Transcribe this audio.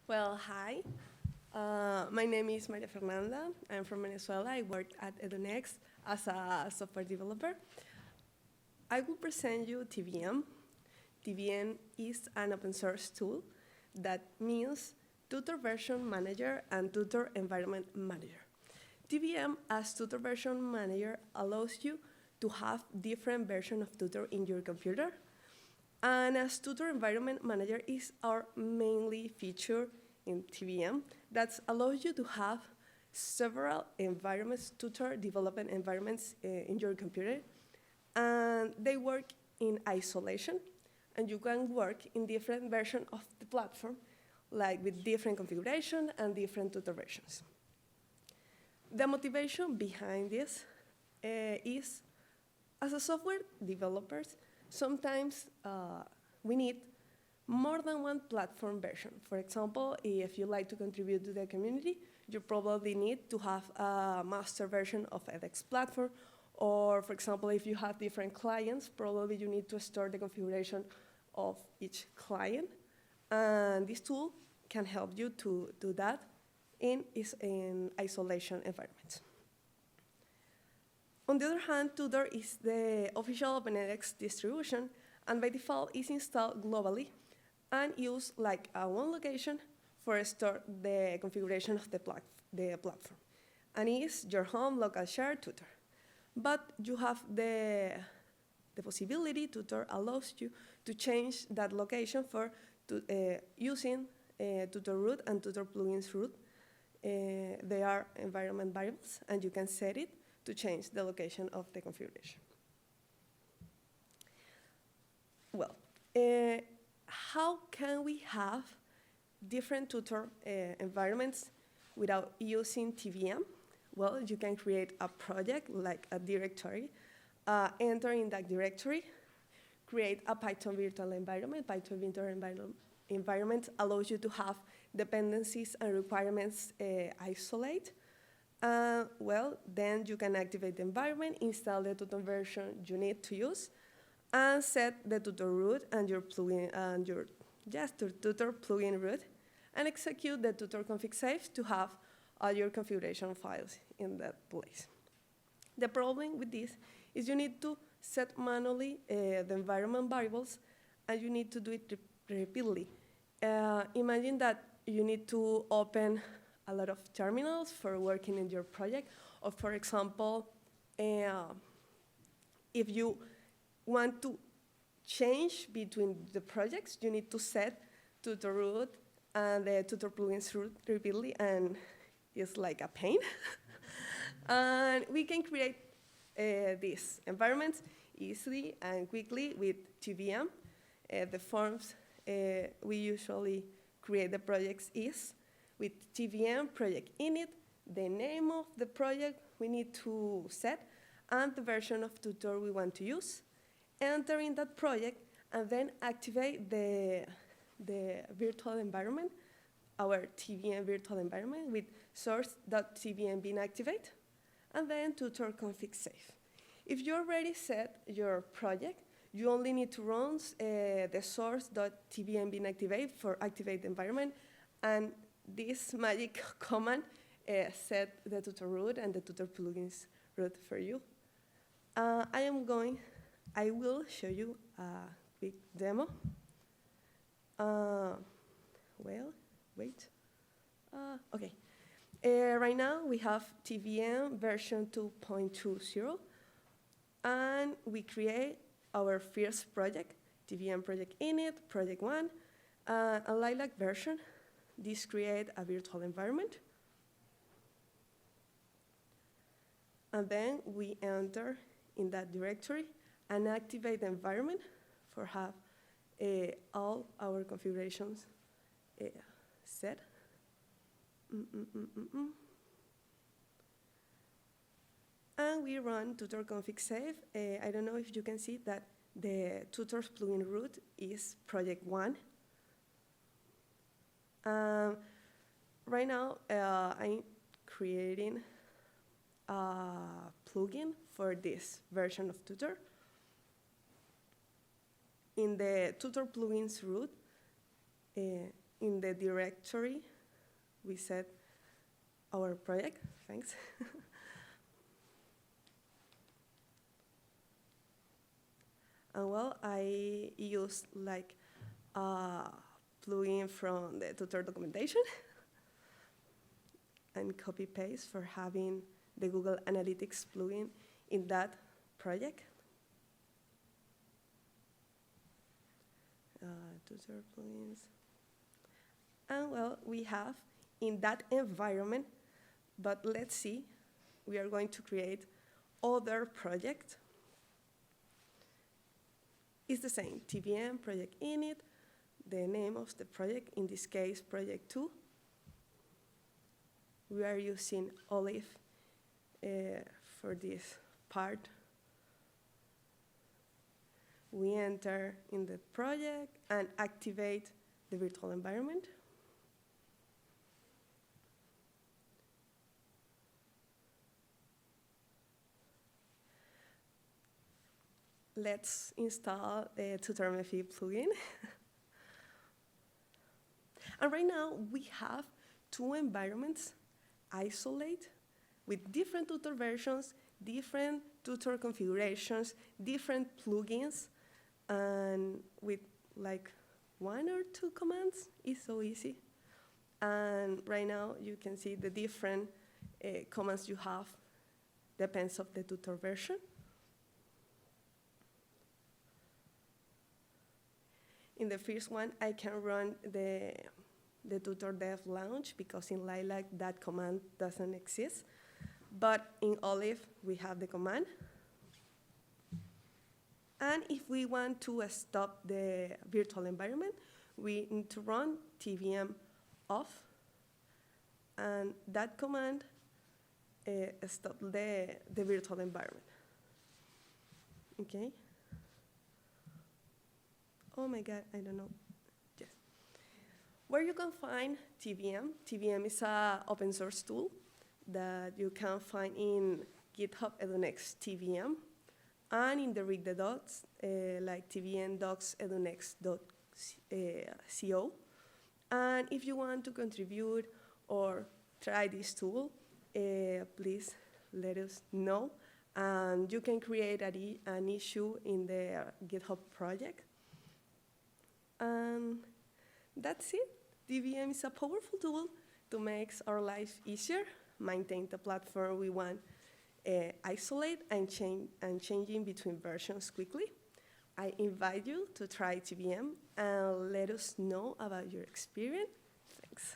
Well, hi. My name is Maria Fernanda. I'm from Venezuela. I work at EduNext as a software developer. I will present you TVM. TVM is an open source tool that means Tutor Version Manager and Tutor Environment Manager. TVM as Tutor Version Manager allows you to have different versions of Tutor in your computer. And as Tutor Environment Manager is our mainly feature in TVM that allows you to have several environments, Tutor development environments in your computer. And they work in isolation, and you can work in different versions of the platform, like with different configuration and different Tutor versions. The motivation behind this is, as a software developers, sometimes we need more than one platform version. For example, if you like to contribute to the community, you probably need to have a master version of edX platform. Or, for example, if you have different clients, probably you need to store the configuration of each client. And this tool can help you to do that in isolation environments. On the other hand, Tutor is the official OpenEdX distribution, and by default is installed globally and used like one location for store the configuration of the platform. And is your home local shared Tutor. But you have the possibility, Tutor allows you to change that location for using Tutor root and Tutor plugins root. They are environment variables, and you can set it to change the location of the configuration. Well, how can we have different Tutor environments without using TVM? Well, you can create a project, like a directory, enter in that directory, create a Python virtual environment. Python virtual environment allows you to have dependencies and requirements isolate. Well, then you can activate the environment, install the Tutor version you need to use, and set the Tutor root and your plugin and your Tutor plugin root, and execute the Tutor config save to have all your configuration files in that place. The problem with this is you need to set manually the environment variables, and you need to do it repeatedly. Imagine that you need to open a lot of terminals for working in your project, or for example, if you want to change between the projects, you need to set Tutor root and the Tutor plugins root repeatedly, and it's like a pain. And we can create these environments easily and quickly with TVM. The forms we usually create the projects is with TVM project init, the name of the project we need to set, and the version of Tutor we want to use, enter in that project, and then activate the virtual environment, our TVM virtual environment with source.tvm being activate, and then Tutor config save. If you already set your project, you only need to run the source.tvm being activate for activate the environment, and this magic command set the Tutor root and the Tutor plugins root for you. I will show you a quick demo. Well, wait. Okay. Right now we have TVM version 2.20, and we create our first project, TVM project init, project 1, a lilac version. This create a virtual environment. And then we enter in that directory and activate the environment for have all our configurations set. And we run Tutor config save. I don't know if you can see that the Tutor's plugin root is project 1. Right now, I'm creating a plugin for this version of Tutor. In the Tutor plugins root, in the directory, we set our project. Thanks. And well, I used like a plugin from the tutor documentation and copy paste for having the Google Analytics plugin in that project. Tutor plugins. And well, we have in that environment, but let's see, we are going to create other project. It's the same, TVM, project init, the name of the project, in this case, project 2. We are using Olive for this part. We enter in the project and activate the virtual environment. Let's install the TutorMeFi plugin. And right now, we have 2 environments, isolate, with different tutor versions, different tutor configurations, different plugins, and with like 1 or 2 commands. It's so easy. And right now, you can see the different commands you have, depends of the tutor version. In the first one, I can run the tutor dev launch because in Lilac that command doesn't exist. But in Olive, we have the command. And if we want to stop the virtual environment, we need to run TVM off. And that command stops the virtual environment. Okay? Oh my God, I don't know. Yes. Where you can find TVM. TVM is an open source tool that you can find in GitHub Edunext TVM and in the read the docs, like tvm docs edunext.co. And if you want to contribute or try this tool, please let us know. And you can create an issue in the GitHub project. And that's it. TVM is a powerful tool to make our life easier, maintain the platform we want, isolate and changing between versions quickly. I invite you to try TVM and let us know about your experience. Thanks.